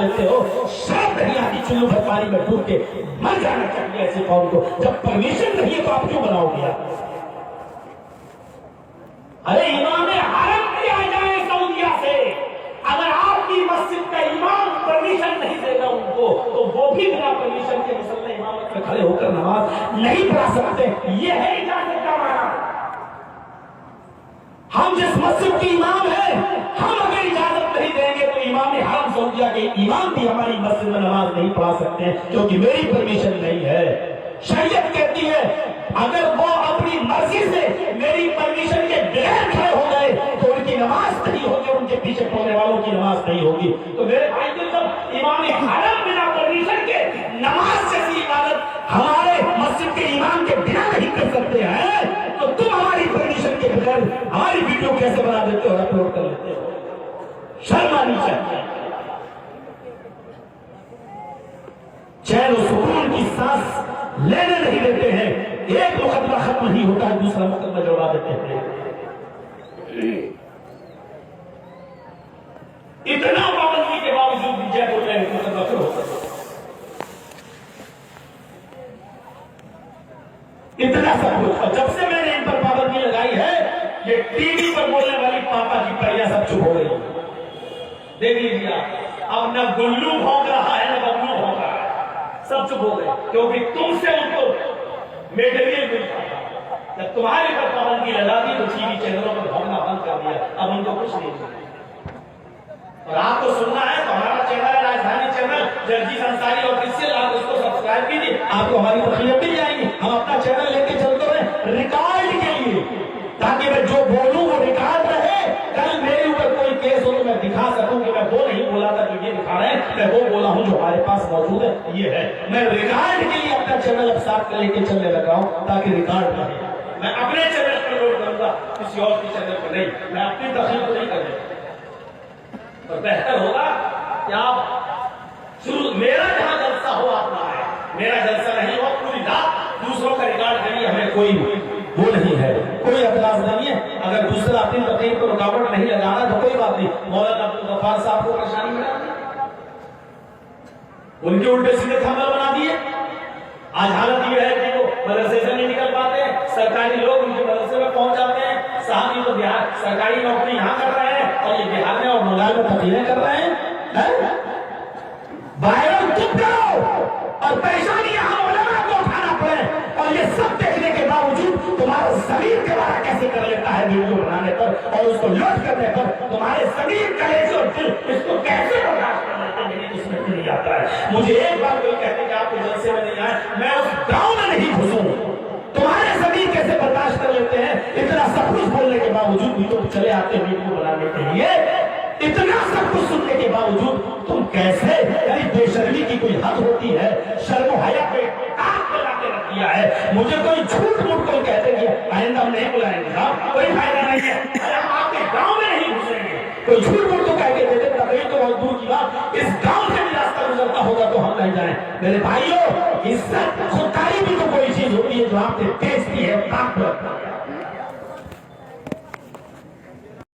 लेते हो, शर्म नहीं आती चुल्लू भर पानी में डूब के मर जाना चाहिए ऐसे कौम को। जब परमिशन नहीं है तो आप क्यों बनाओगे? अरे इमाम हरम भी आ जाए सऊदिया से, अगर आपकी मस्जिद का इमाम परमिशन नहीं देगा उनको, तो वो भी बिना परमिशन के मुसल्ला इमामत में खड़े होकर नमाज नहीं पढ़ा सकते। ये है इजाजत का माना। हम जिस मस्जिद के इमाम है, हम अगर इजाजत नहीं देंगे तो इमाम हरम सऊदिया के इमाम भी हमारी मस्जिद में नमाज नहीं पढ़ा सकते हैं, क्योंकि मेरी परमिशन नहीं है। शरीयत कहती है अगर वो अपनी मर्जी से मेरी परमिशन के बगैर खड़े हो गए तो उनकी नमाज नहीं होगी, उनके पीछे पड़ने वालों की नमाज नहीं होगी। तो मेरे भाई तो जब इमाम हरम बिना परमिशन के नमाज जैसी इबादत हमारे मस्जिद के इमाम के बिना नहीं कर सकते हैं, तो तुम हमारी परमिशन के बगैर हमारी वीडियो कैसे बना देते हो और अपलोड कर लेते हो? शर्म आनी चाहिए। चैन और सुकून की सांस लेने नहीं देते हैं। एक मुकदमा खत्म नहीं होता है, दूसरा मुकदमा जोड़ा देते हैं। इतना पाबंदी के बावजूद भी जयपुर में मुकदमा फिर होता है। इतना सब कुछ, और जब से मैंने इन पर पाबंदी लगाई है, ये टीवी पर बोलने वाली पापा की परियां सब चुप हो गई। देख लीजिए, अब न गुल्लू भौंक रहा है न बबलू भौंक रहा है, सब चुप हो गए, क्योंकि तुमसे उनको मेटेरियल मिलता था। जब तुम्हारे पर पाबंदी लगा दी तो टीवी चैनलों पर भौंकना बंद कर दिया, अब उनको कुछ नहीं मिलता। और आपको सुनना है तो हमारा चैनल है राजधानी चैनल, जर्जी संसारी ऑफिशियल, आप उसको सब्सक्राइब कीजिए, आपको हमारी तकलीफ मिल जाएगी। हम अपना चैनल लेके चलते रहे रिकॉर्ड के लिए, ताकि मैं जो बोलूं वो रिकॉर्ड रहे। कल मेरे ऊपर कोई केस हो तो मैं दिखा सकूं कि मैं वो नहीं बोला था जो ये दिखा रहे हैं, मैं वो बोला हूं जो हमारे पास मौजूद है। ये है, मैं रिकॉर्ड के लिए अपना चैनल अब साथ लेके चलने लगा हूं, ताकि रिकॉर्ड रहे। मैं अपने चैनल पर लोड करूंगा, किसी और के चैनल पर नहीं। मैं अपनी तकलीफ को नहीं करूंगा। और बेहतर होगा कि आप शुरू, मेरा जहां जलसा हो आप ना आए, मेरा जलसा नहीं हो, पूरी रात दूसरों का रिकॉर्ड करिए, हमें कोई वो नहीं है, कोई एतराज नहीं है। अगर दूसरा अपनी तकलीफ को रुकावट नहीं लगाना तो कोई बात नहीं। मौलाना अब्दुल गफ्फार साहब को परेशानी में उनके उल्टे सीधे थंबनेल बना दिए। आज हालत ये है कि वो मदरसे से नहीं निकल पाते, सरकारी लोग उनके मदरसे में पहुंच जाते हैं। साहब ये तो बिहार सरकारी नौकरी यहाँ कर रहे हैं और ये बिहार में और बंगाल में तकलीफें कर रहे हैं। वायरल चुप करो और परेशानी यहाँ उलमा को उठाना पड़े, और ये सब देखने के बावजूद तुम्हारा शरीर के बारे कैसे कर लेता है वीडियो बनाने पर और उसको लोड करने पर, तुम्हारे शरीर कलेजे और दिल इसको कैसे बर्दाश्त कर लेते हैं, मेरी उसमें नहीं आता है। मुझे एक बार कोई कहते कि आपको जलसे में नहीं आए, मैं उस गांव में नहीं घुसूं। तुम्हारे शरीर कैसे बर्दाश्त कर लेते हैं? इतना सब कुछ बोलने के बावजूद भी तुम चले आते वीडियो बनाने के लिए, इतना सब कुछ सुनने के बावजूद तुम कैसे? यानी बेशर्मी की कोई हद होती है, शर्म हया पे काट लगा के रख दिया है। मुझे कोई झूठ मूठ कोई कहते कि आइंदा हम नहीं बुलाएंगे, कोई फायदा नहीं है। अरे हम आपके गांव में नहीं घुसेंगे, कोई झूठ मूठ तो कह के देते, तकलीफ तो बहुत दूर की बात, इस गांव से भी रास्ता गुजरता होगा तो हम नहीं जाए। मेरे भाइयों, इज्जत खुदकारी भी तो कोई चीज होती है जो आपसे बेचती है, ताकत